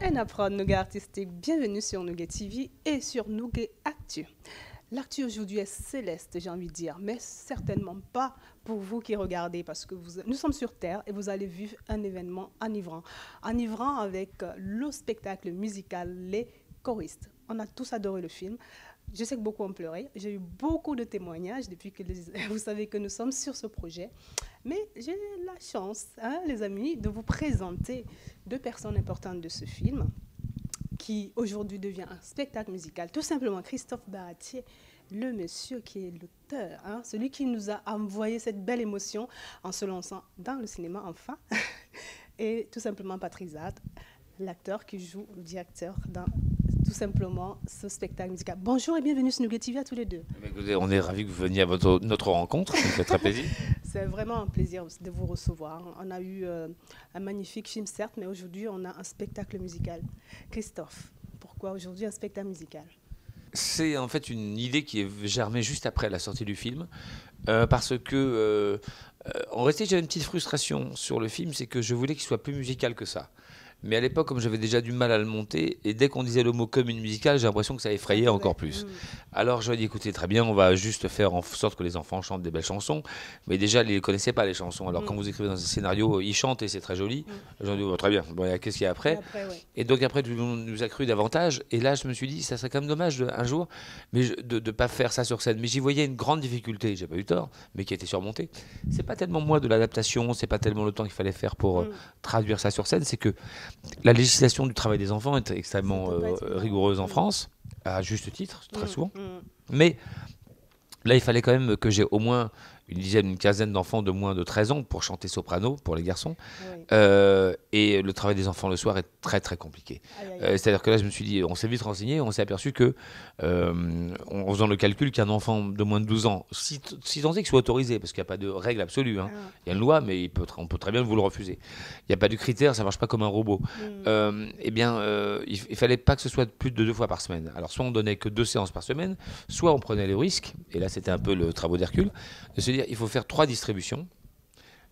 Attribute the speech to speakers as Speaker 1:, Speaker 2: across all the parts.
Speaker 1: Rien à prendre, Nougat Artistique. Bienvenue sur Nougat TV et sur Nougat Actu. L'actu aujourd'hui est céleste, j'ai envie de dire, mais certainement pas pour vous qui regardez, parce que nous sommes sur Terre et vous allez vivre un événement enivrant. Enivrant avec le spectacle musical Les Choristes. On a tous adoré le film. Je sais que beaucoup ont pleuré. J'ai eu beaucoup de témoignages depuis que vous savez que nous sommes sur ce projet. Mais j'ai la chance, les amis, de vous présenter deux personnes importantes de ce film qui aujourd'hui devient un spectacle musical. Tout simplement Christophe Baratier, le monsieur qui est l'auteur, celui qui nous a envoyé cette belle émotion en se lançant dans le cinéma enfin. Et tout simplement Patrick Zart, l'acteur qui joue le directeur dans tout simplement ce spectacle musical. Bonjour et bienvenue sur Nougat TV à tous les deux.
Speaker 2: Écoutez, on est ravis que vous veniez à notre rencontre, ça me fait très plaisir.
Speaker 1: C'est vraiment un plaisir de vous recevoir. On a eu un magnifique film certes, mais aujourd'hui on a un spectacle musical. Christophe, pourquoi aujourd'hui un spectacle musical?
Speaker 2: C'est en fait une idée qui est germée juste après la sortie du film, parce que en réalité j'avais une petite frustration sur le film, c'est que je voulais qu'il soit plus musical que ça. Mais à l'époque, comme j'avais déjà du mal à le monter, et dès qu'on disait le mot comédie musicale, j'ai l'impression que ça effrayait encore plus. Alors je lui ai dit, écoutez, très bien, on va juste faire en sorte que les enfants chantent des belles chansons. Mais déjà, ils ne connaissaient pas les chansons. Alors quand vous écrivez dans un scénario, ils chantent et c'est très joli. J'ai dit, oh, très bien, bon, qu'est-ce qu'il y a après, Et donc après, tout le monde nous a cru davantage. Et là, je me suis dit, ça serait quand même dommage un jour de ne pas faire ça sur scène. Mais j'y voyais une grande difficulté, j'ai pas eu tort, mais qui a été surmontée. C'est pas tellement moi de l'adaptation, c'est pas tellement le temps qu'il fallait faire pour traduire ça sur scène, c'est que la législation du travail des enfants est extrêmement rigoureuse en France, à juste titre, très souvent. Mais là, il fallait quand même que j'ai au moins une quinzaine d'enfants de moins de 13 ans pour chanter soprano, pour les garçons. Et le travail des enfants le soir est très très compliqué. C'est-à-dire que là, je me suis dit, on s'est vite renseigné, on s'est aperçu que, en faisant le calcul, qu'un enfant de moins de 12 ans, si tant est qu'il soit autorisé, parce qu'il n'y a pas de règle absolue, il y a une loi, mais on peut très bien vous le refuser. Il n'y a pas de critère, ça ne marche pas comme un robot. Eh bien, il ne fallait pas que ce soit plus de 2 fois par semaine. Alors, soit on donnait que 2 séances par semaine, soit on prenait le risque, et là c'était un peu le travaux d'Hercule, de se dire, il faut faire 3 distributions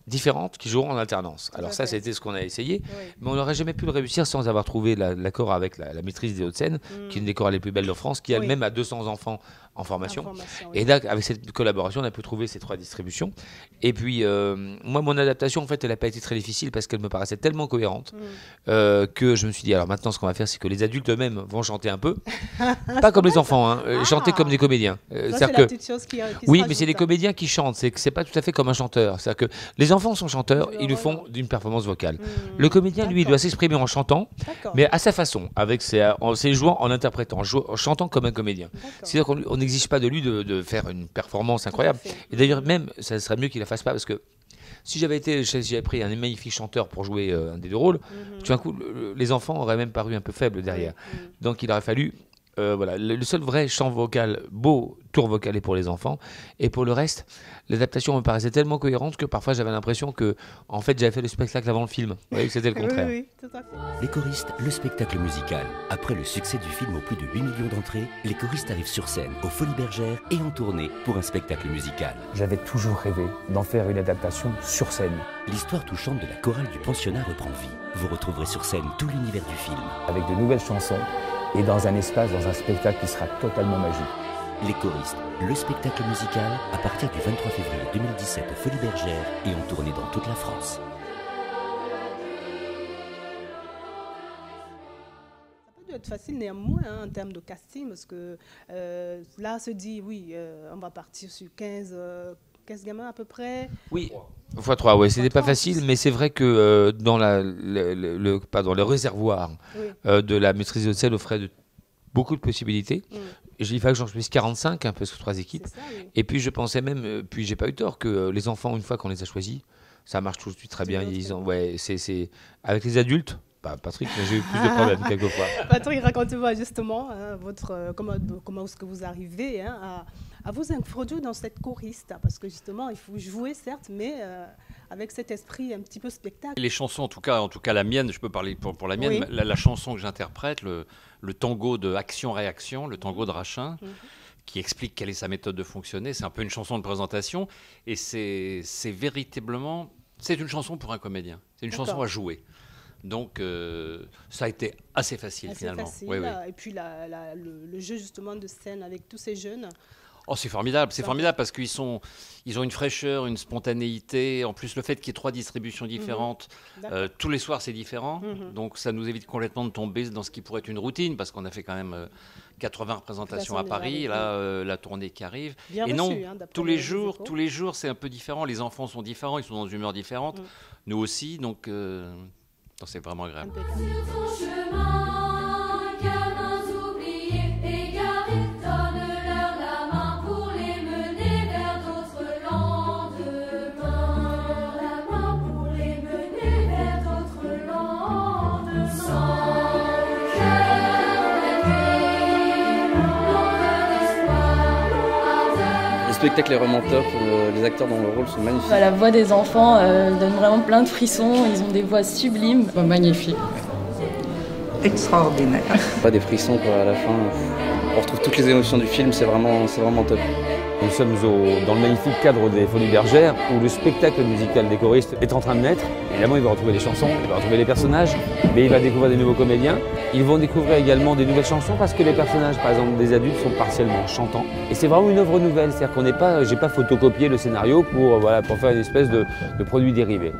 Speaker 2: différentes qui joueront en alternance. Alors ça, c'était ce qu'on a essayé, mais on n'aurait jamais pu le réussir sans avoir trouvé l'accord avec la maîtrise des Hauts-de-Seine, qui est une des chorales les plus belles de France, qui elle-même a 200 enfants en formation. Et là, avec cette collaboration, on a pu trouver ces 3 distributions. Et puis, moi, mon adaptation, en fait, elle n'a pas été très difficile parce qu'elle me paraissait tellement cohérente que je me suis dit, alors maintenant, ce qu'on va faire, c'est que les adultes eux-mêmes vont chanter un peu. Pas comme les enfants, chanter comme des comédiens.
Speaker 1: Ça, c'est la petite chose qui
Speaker 2: oui, mais c'est les comédiens qui chantent. C'est pas tout à fait comme un chanteur. C'est-à-dire que les enfants sont chanteurs, ils le font d'une performance vocale. Le comédien, lui, il doit s'exprimer en chantant, mais à sa façon, avec ses jouant en interprétant, en chantant comme un comédien. C'est-à-dire qu'on n'exige pas de lui de faire une performance incroyable. Et d'ailleurs, même, ça serait mieux qu'il la fasse pas, parce que si j'avais pris un magnifique chanteur pour jouer un des 2 rôles, tout d'un coup, les enfants auraient même paru un peu faibles derrière. Donc il aurait fallu... voilà, le seul vrai chant vocal, beau tour vocal est pour les enfants. Et pour le reste, l'adaptation me paraissait tellement cohérente que parfois j'avais l'impression que, en fait, j'avais fait le spectacle avant le film. Vous voyez que c'était le contraire.
Speaker 1: Oui, tout à fait.
Speaker 3: Les Choristes, le spectacle musical. Après le succès du film aux plus de 8 millions d'entrées, les choristes arrivent sur scène, aux Folies Bergères et en tournée pour un spectacle musical.
Speaker 4: J'avais toujours rêvé d'en faire une adaptation sur scène.
Speaker 3: L'histoire touchante de la chorale du pensionnat reprend vie. Vous retrouverez sur scène tout l'univers du film.
Speaker 4: Avec de nouvelles chansons et dans un espace, dans un spectacle qui sera totalement magique.
Speaker 3: Les Choristes, le spectacle musical, à partir du 23 février 2017 aux Folies Bergères et en tournée dans toute la France.
Speaker 1: Ça peut être facile néanmoins en termes de casting, parce que là, se dit, oui, on va partir sur 15 gamins à peu près.
Speaker 2: Oui, x3, oui, c'était pas facile, mais c'est vrai que dans le réservoir de la maîtrise de Hauts-de-Seine offrait beaucoup de possibilités. Il fallait que j'en choisisse 45, parce que 3 équipes. Ça, Et puis je pensais même, puis j'ai pas eu tort, que les enfants, une fois qu'on les a choisis, ça marche tout de suite très bien. C'est avec les adultes. Patrick, j'ai eu plus de problèmes quelquefois.
Speaker 1: Patrick, racontez-moi justement comment est-ce que vous arrivez à vous introduire dans cette choriste, parce que justement, il faut jouer certes, mais avec cet esprit un petit peu spectacle.
Speaker 5: Les chansons, en tout cas la mienne, je peux parler pour la mienne, la chanson que j'interprète, le tango de action-réaction, le tango de Rachin, qui explique quelle est sa méthode de fonctionner, c'est un peu une chanson de présentation, et c'est véritablement, c'est une chanson pour un comédien, c'est une chanson à jouer. Donc, ça a été assez facile,
Speaker 1: Assez
Speaker 5: finalement.
Speaker 1: facile.
Speaker 5: Oui, oui.
Speaker 1: Et puis le jeu justement de scène avec tous ces jeunes.
Speaker 5: Oh, c'est formidable parce qu'ils ont une fraîcheur, une spontanéité. En plus, le fait qu'il y ait 3 distributions différentes, tous les soirs c'est différent. Donc ça nous évite complètement de tomber dans ce qui pourrait être une routine, parce qu'on a fait quand même 80 représentations à Paris, et là la tournée qui arrive.
Speaker 1: Bien
Speaker 5: et
Speaker 1: reçu,
Speaker 5: non,
Speaker 1: hein,
Speaker 5: tous les jours c'est un peu différent. Les enfants sont différents, ils sont dans une humeur différente. Nous aussi, donc c'est vraiment agréable.
Speaker 6: Le spectacle est vraiment top, les acteurs dans le rôle sont magnifiques.
Speaker 7: La voix des enfants donne vraiment plein de frissons, ils ont des voix sublimes.
Speaker 8: Magnifique. Extraordinaire.
Speaker 6: Pas des frissons quoi, à la fin. On retrouve toutes les émotions du film, c'est vraiment top.
Speaker 4: Nous sommes dans le magnifique cadre des Folies Bergères où le spectacle musical des choristes est en train de naître. Évidemment, il va retrouver les chansons, il va retrouver les personnages, mais il va découvrir des nouveaux comédiens. Ils vont découvrir également des nouvelles chansons parce que les personnages, par exemple des adultes, sont partiellement chantants. Et c'est vraiment une œuvre nouvelle, c'est-à-dire qu'on n'est pas, j'ai pas photocopié le scénario pour faire une espèce de produit dérivé.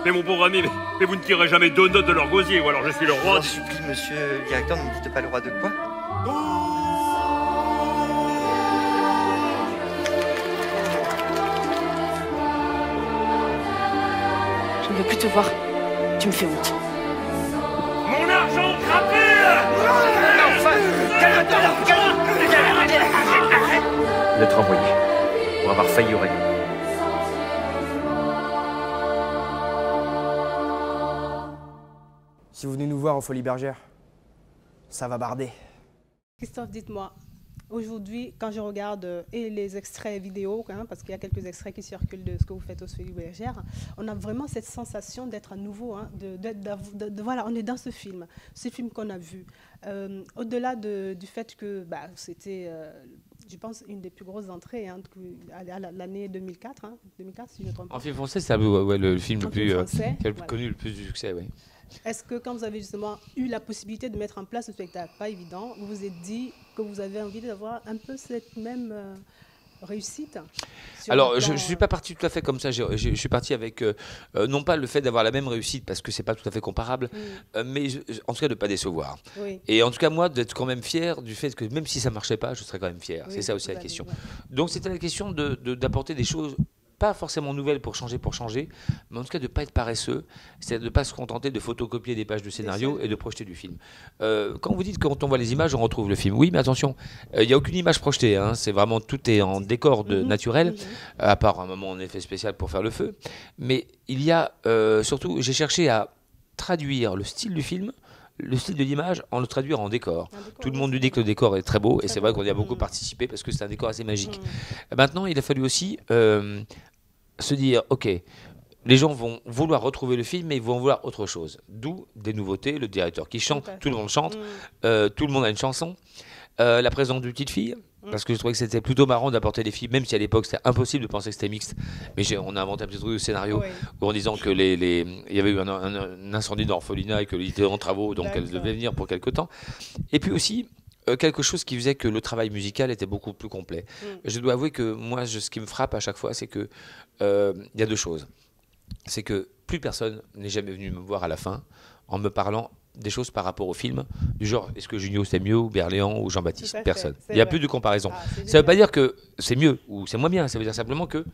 Speaker 9: Mais mon pauvre ami, mais vous ne tirez jamais 2 notes de leur gosier, ou alors je suis le roi.
Speaker 10: Je supplie, monsieur le directeur, ne me dites pas le roi de quoi?
Speaker 7: Je ne veux plus te voir, tu me fais honte.
Speaker 9: Mon argent crapé!
Speaker 10: Enfin, calme-toi,
Speaker 9: Lettre envoyée, pour avoir failli au règlement.
Speaker 11: Si vous venez nous voir aux Folies Bergères, ça va barder.
Speaker 1: Christophe, dites-moi, aujourd'hui, quand je regarde et les extraits vidéo, hein, parce qu'il y a quelques extraits qui circulent de ce que vous faites aux Folies Bergères, on a vraiment cette sensation d'être à nouveau, hein, voilà, on est dans ce film qu'on a vu. Au-delà du fait que c'était, je pense, une des plus grosses entrées, hein, à l'année 2004, hein, 2004, si je ne me trompe pas.
Speaker 2: En film français, c'est le film le plus connu, le plus du succès, oui.
Speaker 1: Est-ce que quand vous avez justement eu la possibilité de mettre en place ce spectacle, pas évident, vous vous êtes dit que vous avez envie d'avoir un peu cette même réussite?
Speaker 2: Alors, je ne suis pas parti tout à fait comme ça. Je suis parti avec, non pas le fait d'avoir la même réussite, parce que ce n'est pas tout à fait comparable, mais en tout cas de ne pas décevoir. Oui. Et en tout cas, moi, d'être quand même fier du fait que même si ça ne marchait pas, je serais quand même fier. Oui, c'est ça aussi la question. Ouais. Donc, c'était la question d'apporter des choses pas forcément nouvelles pour changer, mais en tout cas de ne pas être paresseux, c'est-à-dire de ne pas se contenter de photocopier des pages de scénario et de projeter du film. Quand vous dites que quand on voit les images, on retrouve le film, oui, mais attention, il n'y a aucune image projetée, hein, c'est vraiment, tout est en décor naturel, à part un moment en effet spécial pour faire le feu, mais il y a surtout, j'ai cherché à traduire le style du film, le style de l'image, en le traduire en décor. Tout le monde nous dit que le décor est très beau, et c'est vrai qu'on y a beaucoup participé parce que c'est un décor assez magique. Maintenant, il a fallu aussi se dire, ok, les gens vont vouloir retrouver le film, mais ils vont vouloir autre chose. D'où des nouveautés, le directeur qui chante, tout le monde chante, tout le monde a une chanson, la présence d'une petite fille, parce que je trouvais que c'était plutôt marrant d'apporter des filles, même si à l'époque c'était impossible de penser que c'était mixte. Mais on a inventé un petit truc de scénario en disant que il y avait eu un incendie dans Orphelinat et qu'elle était en travaux, donc elle devait venir pour quelque temps. Et puis aussi, quelque chose qui faisait que le travail musical était beaucoup plus complet. Je dois avouer que moi, ce qui me frappe à chaque fois, c'est que y a 2 choses. C'est que plus personne n'est jamais venu me voir à la fin en me parlant des choses par rapport au film, du genre est-ce que Junio c'est mieux ou Berléand ou Jean-Baptiste? Personne. Il n'y a plus de comparaison. Ça ne veut pas dire que c'est mieux ou c'est moins bien, ça veut dire simplement que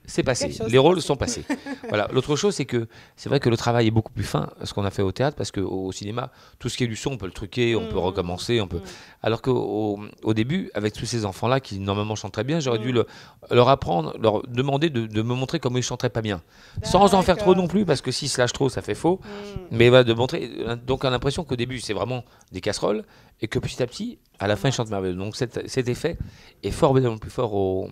Speaker 2: c'est passé, les rôles sont passés. Voilà. L'autre chose, c'est que c'est vrai que le travail est beaucoup plus fin, ce qu'on a fait au théâtre, parce qu'au cinéma, tout ce qui est du son, on peut le truquer, on peut recommencer, on peut. Alors qu'au début, avec tous ces enfants-là qui normalement chantent très bien, j'aurais dû leur apprendre, leur demander de me montrer comment ils chanteraient pas bien, sans en faire trop non plus, parce que s'ils se lâchent trop, ça fait faux. Mais voilà, de montrer. Donc, on a l'impression qu'au début, c'est vraiment des casseroles, et que petit à petit, à la fin, ils chantent merveilleux. Donc, cet effet est formidablement plus fort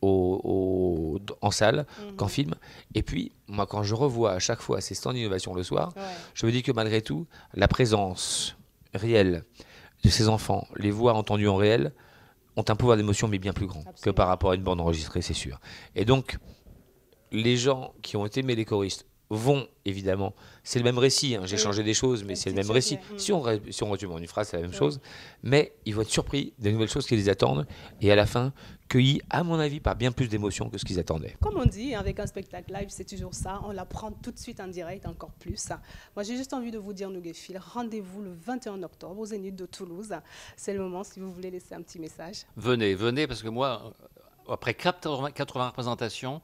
Speaker 2: en salle qu'en film. Et puis, moi, quand je revois à chaque fois ces stands d'innovation le soir, je me dis que malgré tout, la présence réelle de ces enfants, les voix entendues en réel, ont un pouvoir d'émotion, mais bien plus grand que par rapport à une bande enregistrée, c'est sûr. Et donc, les gens qui ont aimé les choristes vont, évidemment, c'est le même récit, hein, j'ai changé des choses, mais c'est le même récit. Si on résume en une phrase, c'est la même chose, mais ils vont être surpris des nouvelles choses qui les attendent, et à la fin, cueillis, à mon avis, par bien plus d'émotions que ce qu'ils attendaient.
Speaker 1: Comme on dit, avec un spectacle live, c'est toujours ça, on l'apprend tout de suite en direct, encore plus. Moi, j'ai juste envie de vous dire, Nouguetfil, rendez-vous le 21 octobre au Zénith de Toulouse. C'est le moment, si vous voulez laisser un petit message.
Speaker 5: Venez, parce que moi, après 80 représentations,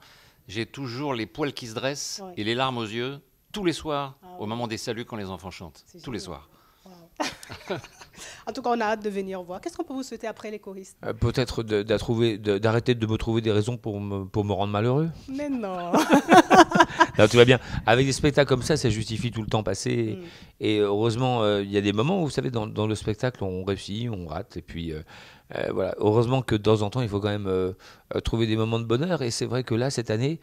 Speaker 5: j'ai toujours les poils qui se dressent et les larmes aux yeux tous les soirs au moment des saluts quand les enfants chantent. Tous les soirs.
Speaker 1: Wow. En tout cas, on a hâte de venir voir. Qu'est-ce qu'on peut vous souhaiter après les choristes?
Speaker 2: Peut-être d'arrêter de me trouver des raisons pour me rendre malheureux.
Speaker 1: Mais non.
Speaker 2: Non, tout va bien. Avec des spectacles comme ça justifie tout le temps passé. Et heureusement, il y a des moments où, vous savez, dans le spectacle, on réussit, on rate. Et puis, voilà. Heureusement que de temps en temps, il faut quand même trouver des moments de bonheur. Et c'est vrai que là, cette année,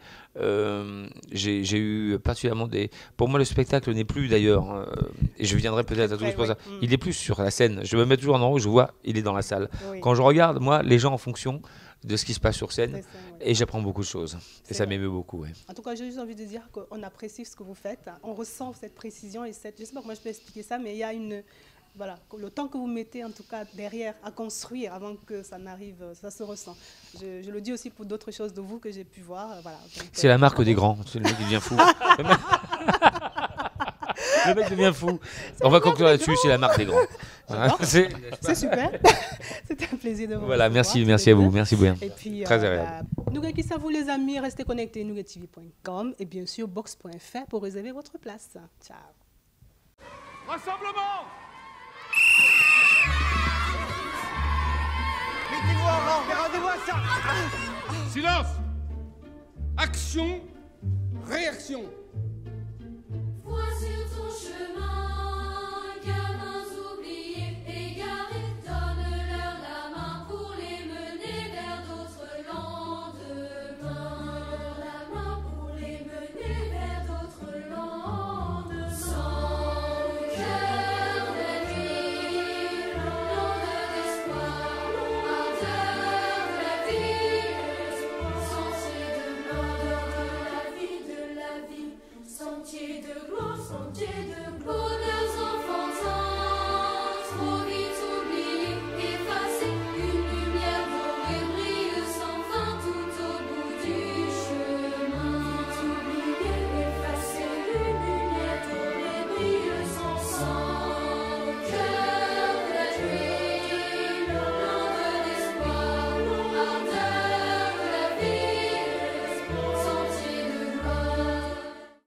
Speaker 2: j'ai eu particulièrement des... Pour moi, le spectacle n'est plus d'ailleurs. Et je viendrai peut-être à Toulouse pour ça. Il est plus sur la scène. Je me mets toujours en haut, je vois, il est dans la salle. Oui. Quand je regarde, moi, les gens en fonction de ce qui se passe sur scène, et j'apprends beaucoup de choses. Et ça m'émeut beaucoup. Ouais.
Speaker 1: En tout cas, j'ai juste envie de dire qu'on apprécie ce que vous faites. On ressent cette précision et cette... Je ne sais pas comment je peux expliquer ça, mais il y a une... Voilà, le temps que vous mettez en tout cas derrière à construire avant que ça n'arrive, ça se ressent. Je le dis aussi pour d'autres choses de vous que j'ai pu voir. Voilà.
Speaker 2: C'est la marque des grands, c'est le mec qui devient fou. Le mec devient fou. On va conclure là-dessus, c'est la marque des grands.
Speaker 1: Voilà. C'est super. C'était un plaisir de vous
Speaker 2: Voilà, merci à vous. Merci bien.
Speaker 1: Et puis,
Speaker 2: très agréable.
Speaker 1: Nouguet, ça vous les amis, restez connectés nouguettv.com et bien sûr box.fr pour réserver votre place. Ciao.
Speaker 8: Rassemblement.
Speaker 10: Mettez-vous en rang, regardez-moi ça.
Speaker 8: Silence. Action, réaction.
Speaker 12: Vois sur ton chemin, gamins oubliés, égarés, donne-leur la main pour les mener vers d'autres lendemains. La main pour les mener vers d'autres lendemains. Sans cœur de nuit, nom de l'espoir, ardeur de la vie, sentier de mort, de la vie, sentier de gloire, sentier de gloire.